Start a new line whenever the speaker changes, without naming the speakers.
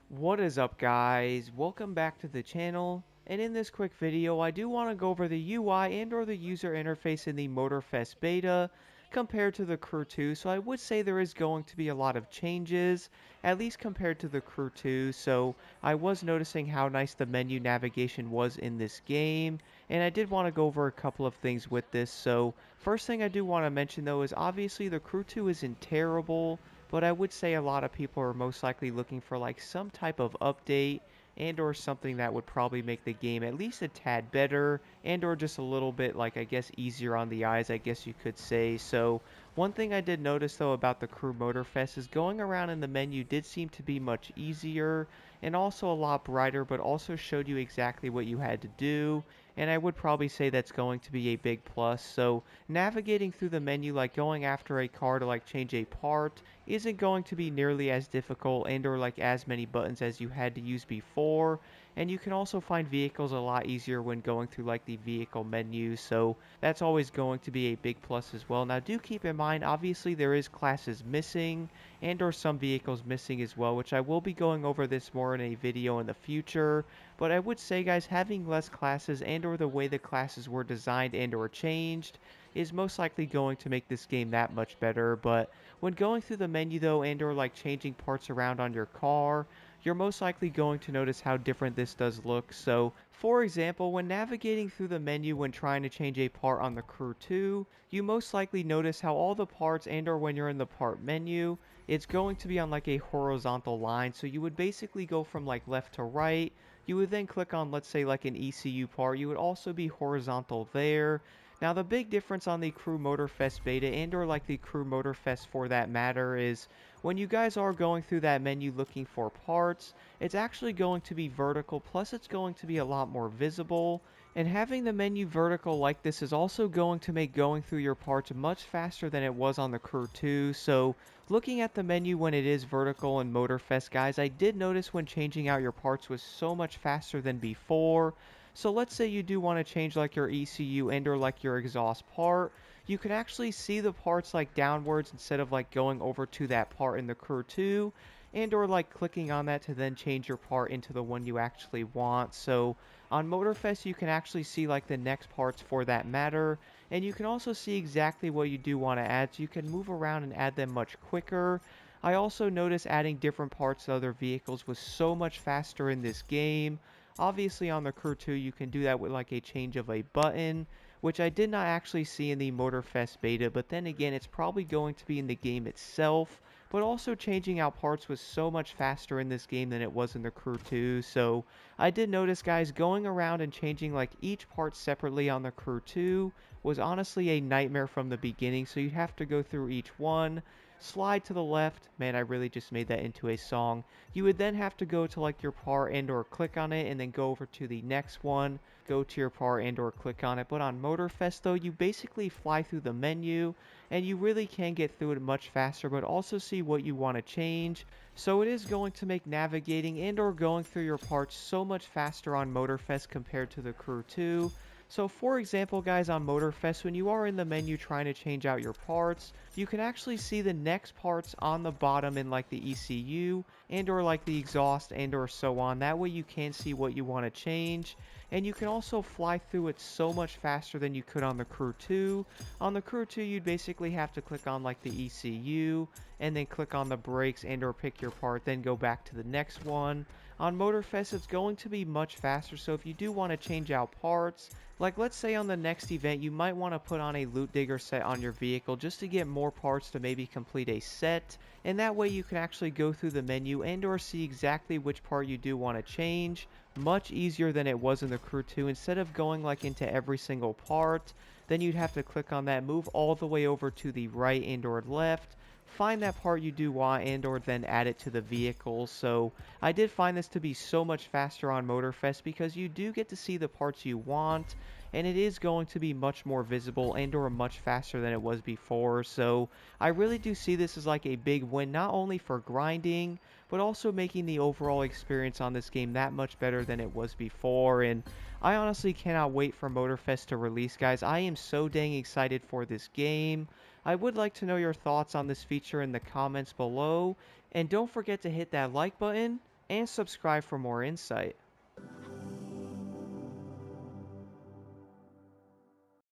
What is up, guys? Welcome back to the channel, and in this quick video I do want to go over the UI and or the user interface in the Motorfest beta compared to the Crew 2. So I would say there is going to be a lot of changes, at least compared to the Crew 2. So I was noticing how nice the menu navigation was in this game, and I did want to go over a couple of things with this. So first thing I do want to mention though is obviously the Crew 2 isn't terrible, but I would say a lot of people are most likely looking for like some type of update and or something that would probably make the game at least a tad better and or just a little bit, like, I guess, easier on the eyes, I guess you could say. So one thing I did notice though about the Crew Motorfest is going around in the menu did seem to be much easier and also a lot brighter, but also showed you exactly what you had to do, and I would probably say that's going to be a big plus. So navigating through the menu, like going after a car to like change a part, isn't going to be nearly as difficult and or like as many buttons as you had to use before. And you can also find vehicles a lot easier when going through like the vehicle menu, so that's always going to be a big plus as well. Now do keep in mind, obviously there is classes missing and or some vehicles missing as well, which I will be going over this more in a video in the future. But I would say, guys, having less classes and or the way the classes were designed and or changed is most likely going to make this game that much better. But when going through the menu though and or like changing parts around on your car, you're most likely going to notice how different this does look. So for example, when navigating through the menu when trying to change a part on the Crew 2, you most likely notice how all the parts and or when you're in the part menu, it's going to be on like a horizontal line. So you would basically go from like left to right. You would then click on, let's say, like an ECU part. You would also be horizontal there. Now the big difference on the Crew Motorfest beta and or like the Crew Motorfest for that matter is when you guys are going through that menu looking for parts, it's actually going to be vertical, plus it's going to be a lot more visible. And having the menu vertical like this is also going to make going through your parts much faster than it was on the Crew 2. So looking at the menu when it is vertical in Motorfest, guys, I did notice when changing out your parts was so much faster than before. So let's say you do want to change like your ECU and or like your exhaust part, you can actually see the parts like downwards instead of like going over to that part in the Crew 2 and or like clicking on that to then change your part into the one you actually want. So on Motorfest you can actually see like the next parts for that matter, and you can also see exactly what you do want to add, so you can move around and add them much quicker. I also noticed adding different parts to other vehicles was so much faster in this game. Obviously on the Crew 2 you can do that with like a change of a button, which I did not actually see in the Motorfest beta, but then again it's probably going to be in the game itself. But also changing out parts was so much faster in this game than it was in the Crew 2, so I did notice, guys, going around and changing like each part separately on the Crew 2 was honestly a nightmare from the beginning. So you have to go through each one, slide to the left. Man, I really just made that into a song. You would then have to go to like your part and or click on it, and then go over to the next one, go to your part and or click on it. But on Motorfest though, you basically fly through the menu and you really can get through it much faster, but also see what you want to change. So it is going to make navigating and or going through your parts so much faster on Motorfest compared to the Crew 2. So for example, guys, on Motorfest, when you are in the menu trying to change out your parts, you can actually see the next parts on the bottom in like the ECU and or like the exhaust and or so on. That way you can see what you want to change, and you can also fly through it so much faster than you could on the Crew 2. On the Crew 2 you'd basically have to click on like the ECU and then click on the brakes and or pick your part, then go back to the next one. On Motorfest it's going to be much faster, so if you do want to change out parts, like let's say on the next event you might want to put on a loot digger set on your vehicle just to get more parts to maybe complete a set, and that way you can actually go through the menu and or see exactly which part you do want to change much easier than it was in the Crew 2. Instead of going like into every single part, then you'd have to click on that, move all the way over to the right and or left, find that part you do want and or then add it to the vehicle. So I did find this to be so much faster on Motorfest because you do get to see the parts you want, and it is going to be much more visible and or much faster than it was before. So I really do see this as like a big win, not only for grinding but also making the overall experience on this game that much better than it was before. And I honestly cannot wait for Motorfest to release, guys. I am so dang excited for this game. I would like to know your thoughts on this feature in the comments below, and don't forget to hit that like button and subscribe for more insight.